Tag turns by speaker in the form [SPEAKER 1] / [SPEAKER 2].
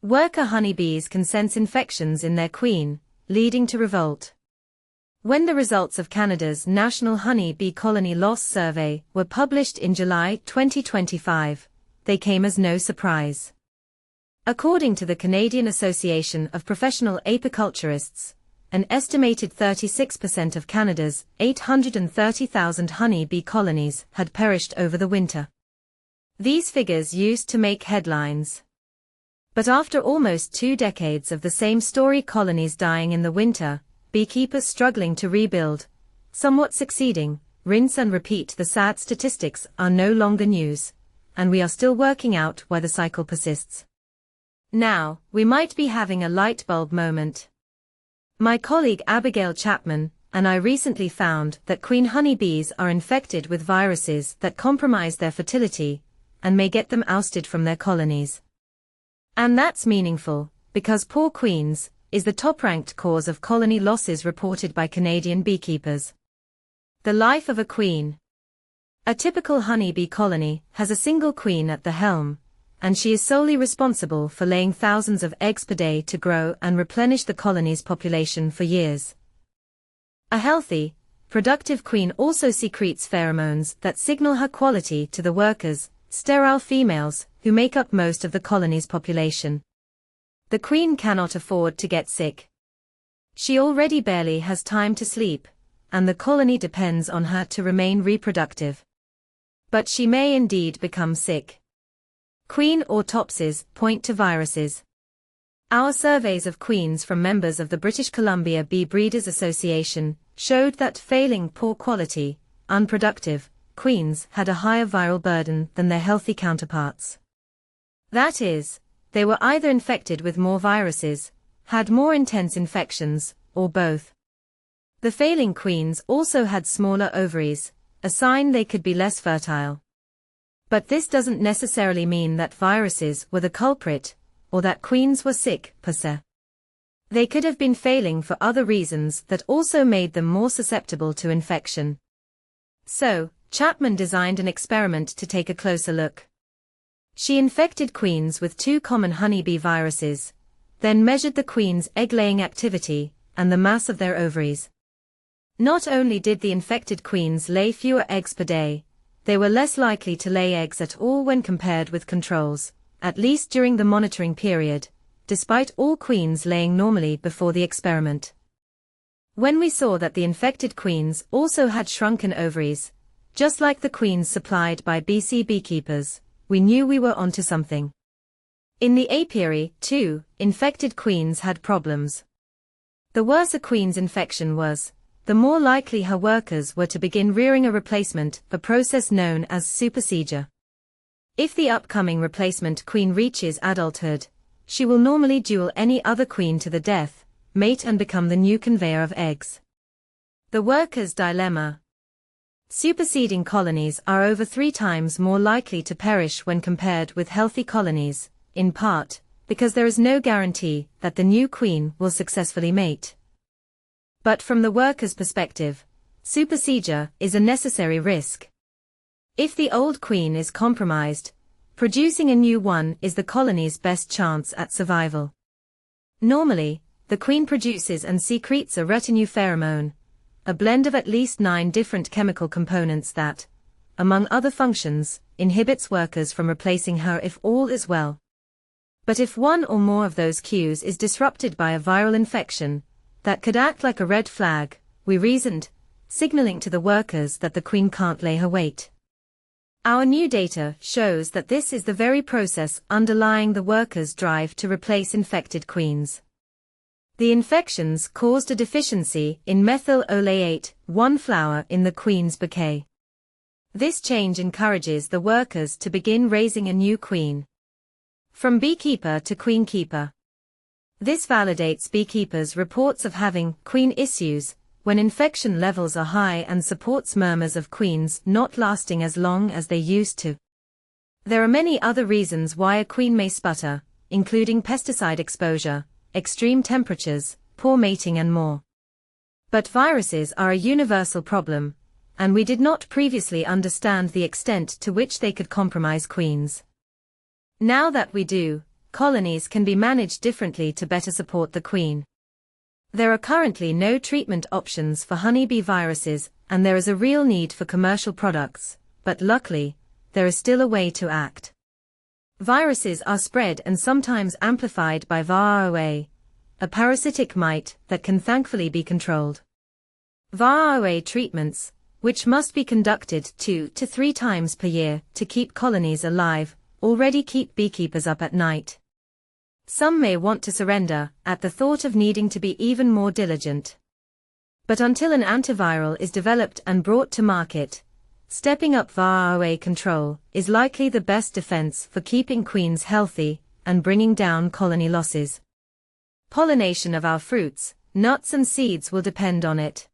[SPEAKER 1] Worker honeybees can sense infections in their queen, leading to revolt. When the results of Canada's National Honey Bee Colony Loss Survey were published in July 2025, they came as no surprise. According to the Canadian Association of Professional Apiculturists, an estimated 36% of Canada's 830,000 honey bee colonies had perished over the winter. These figures used to make headlines. But after almost 2 decades of the same story, colonies dying in the winter, beekeepers struggling to rebuild, somewhat succeeding, rinse and repeat, the sad statistics are no longer news, and we are still working out why the cycle persists. Now, we might be having a light bulb moment. My colleague Abigail Chapman and I recently found that queen honeybees are infected with viruses that compromise their fertility and may get them ousted from their colonies. And that's meaningful, because poor queens is the top-ranked cause of colony losses reported by Canadian beekeepers. The life of a queen. A typical honeybee colony has a single queen at the helm, and she is solely responsible for laying thousands of eggs per day to grow and replenish the colony's population for years. A healthy, productive queen also secretes pheromones that signal her quality to the workers, sterile females, who make up most of the colony's population. The queen cannot afford to get sick. She already barely has time to sleep, and the colony depends on her to remain reproductive. But she may indeed become sick. Queen autopsies point to viruses. Our surveys of queens from members of the British Columbia Bee Breeders Association showed that failing poor quality, unproductive, queens had a higher viral burden than their healthy counterparts. That is, they were either infected with more viruses, had more intense infections, or both. The failing queens also had smaller ovaries, a sign they could be less fertile. But this doesn't necessarily mean that viruses were the culprit, or that queens were sick, per se. They could have been failing for other reasons that also made them more susceptible to infection. So, Chapman designed an experiment to take a closer look. She infected queens with 2 common honeybee viruses, then measured the queens' egg-laying activity and the mass of their ovaries. Not only did the infected queens lay fewer eggs per day, they were less likely to lay eggs at all when compared with controls, at least during the monitoring period, despite all queens laying normally before the experiment. When we saw that the infected queens also had shrunken ovaries, just like the queens supplied by BC beekeepers, we knew we were onto something. In the apiary, too, infected queens had problems. The worse a queen's infection was, the more likely her workers were to begin rearing a replacement, a process known as supersedure. If the upcoming replacement queen reaches adulthood, she will normally duel any other queen to the death, mate and become the new conveyor of eggs. The worker's dilemma. Superseding colonies are over 3 times more likely to perish when compared with healthy colonies, in part, because there is no guarantee that the new queen will successfully mate. But from the worker's perspective, supersedure is a necessary risk. If the old queen is compromised, producing a new one is the colony's best chance at survival. Normally, the queen produces and secretes a retinue pheromone, a blend of at least 9 different chemical components that, among other functions, inhibits workers from replacing her if all is well. But if one or more of those cues is disrupted by a viral infection, that could act like a red flag, we reasoned, signaling to the workers that the queen can't lay her weight. Our new data shows that this is the very process underlying the workers' drive to replace infected queens. The infections caused a deficiency in methyl oleate, 1 flower in the queen's bouquet. This change encourages the workers to begin raising a new queen. From beekeeper to queenkeeper. This validates beekeepers' reports of having queen issues when infection levels are high and supports murmurs of queens not lasting as long as they used to. There are many other reasons why a queen may sputter, including pesticide exposure, extreme temperatures, poor mating and more. But viruses are a universal problem, and we did not previously understand the extent to which they could compromise queens. Now that we do, colonies can be managed differently to better support the queen. There are currently no treatment options for honeybee viruses, and there is a real need for commercial products, but luckily, there is still a way to act. Viruses are spread and sometimes amplified by varroa, a parasitic mite that can thankfully be controlled. Varroa treatments, which must be conducted 2 to 3 times per year to keep colonies alive, already keep beekeepers up at night. Some may want to surrender at the thought of needing to be even more diligent. But until an antiviral is developed and brought to market, stepping up varroa control is likely the best defense for keeping queens healthy and bringing down colony losses. Pollination of our fruits, nuts and seeds will depend on it.